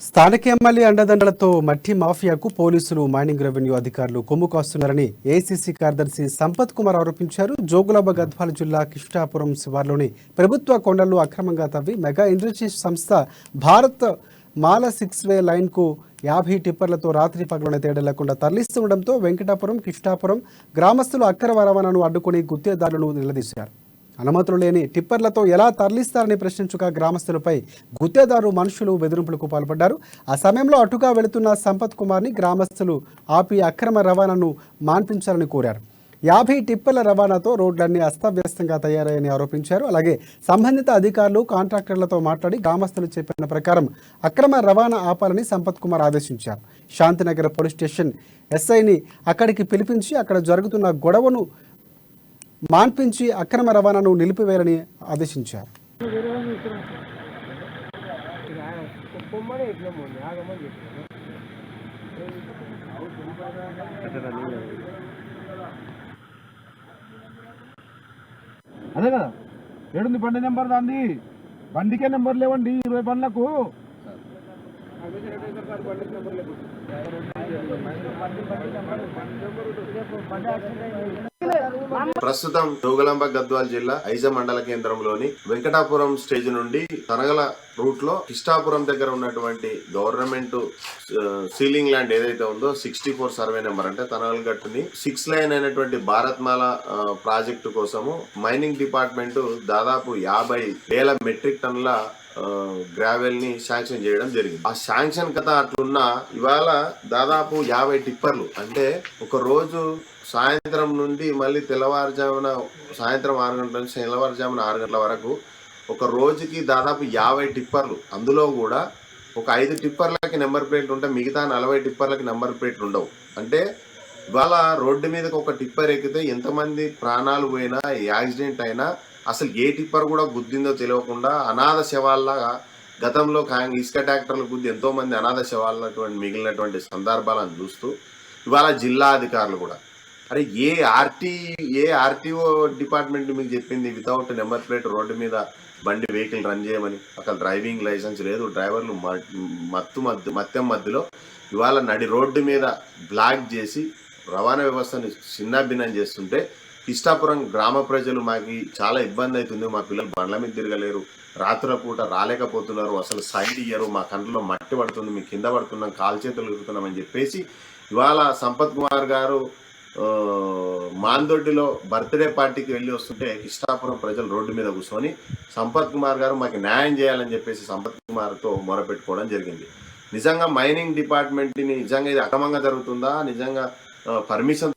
స్థానిక ఎమ్మెల్యే అండదండలతో మట్టి మాఫియాకు పోలీసులు మైనింగ్ రెవెన్యూ అధికారులు కొమ్ము కాస్తున్నారని ఏసీసీ కార్యదర్శి సంపత్ కుమార్ ఆరోపించారు. జోగులాంబ గద్వాల జిల్లా కిష్టాపురం శివార్లోని ప్రభుత్వ కొండలు అక్రమంగా తవ్వి మెగా ఇండస్ట్రీస్ సంస్థ భారత్ మాల 6 వే లైన్కు 50 టిప్పర్లతో రాత్రి పగలనే తేడా లేకుండా తరలిస్తుండటంతో వెంకటాపురం కిష్టాపురం గ్రామస్తులు అక్రమ రవాణాను అడ్డుకుని గుత్తేదారులను నిలదీశారు. అనుమతులు లేని టిప్పర్లతో ఎలా తరలిస్తారని ప్రశ్నించగా గ్రామస్తులపై గుత్తేదారు మనుషులు బెదిరింపులకు పాల్పడ్డారు. ఆ సమయంలో అటుగా వెళుతున్న సంపత్ కుమార్ని గ్రామస్తులు ఆపి అక్రమ రవాణాను మాన్పించాలని కోరారు. 50 టిప్పర్ల రవాణాతో రోడ్లన్నీ అస్తవ్యస్తంగా తయారయ్యని ఆరోపించారు. అలాగే సంబంధిత అధికారులు కాంట్రాక్టర్లతో మాట్లాడి గ్రామస్తులు చెప్పిన ప్రకారం అక్రమ రవాణా ఆపాలని సంపత్ కుమార్ ఆదేశించారు. శాంతినగర్ పోలీస్ స్టేషన్ ఎస్ఐని అక్కడికి పిలిపించి అక్కడ జరుగుతున్న గొడవను మాన్పించి అక్రమ రవాణాను నిలిపివేయాలని ఆదేశించారు. అదే కదా ఏడుంది బండి నెంబర్ దాంది, బండికే నెంబర్ లేవండి 20 బండ్లకు. ప్రస్తుతం జోగులాంబ గద్వాల జిల్లా ఐజ మండల కేంద్రంలోని వెంకటాపురం స్టేజ్ నుండి తనగల రూట్ లో కిష్టాపురం దగ్గర ఉన్నటువంటి గవర్నమెంట్ సీలింగ్ ల్యాండ్ ఏదైతే ఉందో 64 సర్వే నెంబర్ అంటే తనగల గట్టుని 6 లైన్ అయినటువంటి భారత్ మాల ప్రాజెక్టు కోసము మైనింగ్ డిపార్ట్మెంట్ దాదాపు 50,000 మెట్రిక్ టన్నుల గ్రావెల్ ని శాంక్షన్ చేయడం జరిగింది. ఆ శాంక్షన్ కథ అట్లున్నా ఇవాళ దాదాపు 50 టిప్పర్లు అంటే ఒక రోజు సాయంత్రం నుండి మళ్ళీ సాయంత్రం 6 గంటల నుంచి తెల్లవారుజామున 6 గంటల వరకు ఒక రోజుకి దాదాపు 50 టిప్పర్లు. అందులో కూడా ఒక 5 టిప్పర్లకి నెంబర్ ప్లేట్లు ఉంటే మిగతా 40 టిప్పర్లకి నెంబర్ ప్లేట్లు ఉండవు. అంటే ఇవాళ రోడ్డు మీదకి ఒక టిప్పర్ ఎక్కితే ఎంతమంది ప్రాణాలు పోయినా యాక్సిడెంట్ అయినా అసలు ఏ టిప్పర్ కూడా గుద్దిందో తెలియకుండా అనాథ శవాల్లాగా గతంలో ఇసుక ట్రాక్టర్లు గుద్ది ఎంతో మంది అనాథ శవాలటువంటి మిగిలినటువంటి సందర్భాలను చూస్తూ ఇవాళ జిల్లా అధికారులు కూడా అరే ఏ ఆర్టీఓ డిపార్ట్మెంట్ మీకు చెప్పింది వితౌట్ నెంబర్ ప్లేట్ రోడ్డు మీద బండి వెహికల్ రన్ చేయమని? అక్కడ డ్రైవింగ్ లైసెన్స్ లేదు, డ్రైవర్లు మత్యం మధ్యలో ఇవాళ నడి రోడ్డు మీద బ్లాక్ చేసి రవాణా వ్యవస్థని చిన్నాభిన్నం చేస్తుంటే కిష్టాపురం గ్రామ ప్రజలు మాకు చాలా ఇబ్బంది అవుతుంది, మా పిల్లలు బండ్ల మీద తిరగలేరు, రాత్రి పూట రాలేకపోతున్నారు, అసలు సైడ్ ఇయ్యరు, మా కంట్లో మట్టి పడుతుంది, మీ కింద పడుతున్నాం, కాలు చేతులు ఎగురుతున్నామని చెప్పేసి ఇవాళ సంపత్ కుమార్ గారు మాందొడ్డిలో బర్త్డే పార్టీకి వెళ్ళి వస్తుంటే కిష్టాపురం ప్రజలు రోడ్డు మీద కూర్చొని సంపత్ కుమార్ గారు మాకు న్యాయం చేయాలని చెప్పేసి సంపత్ కుమార్తో మొరపెట్టుకోవడం జరిగింది. నిజంగా మైనింగ్ డిపార్ట్మెంట్ని నిజంగా ఇది అక్రమంగా జరుగుతుందా, నిజంగా పర్మిషన్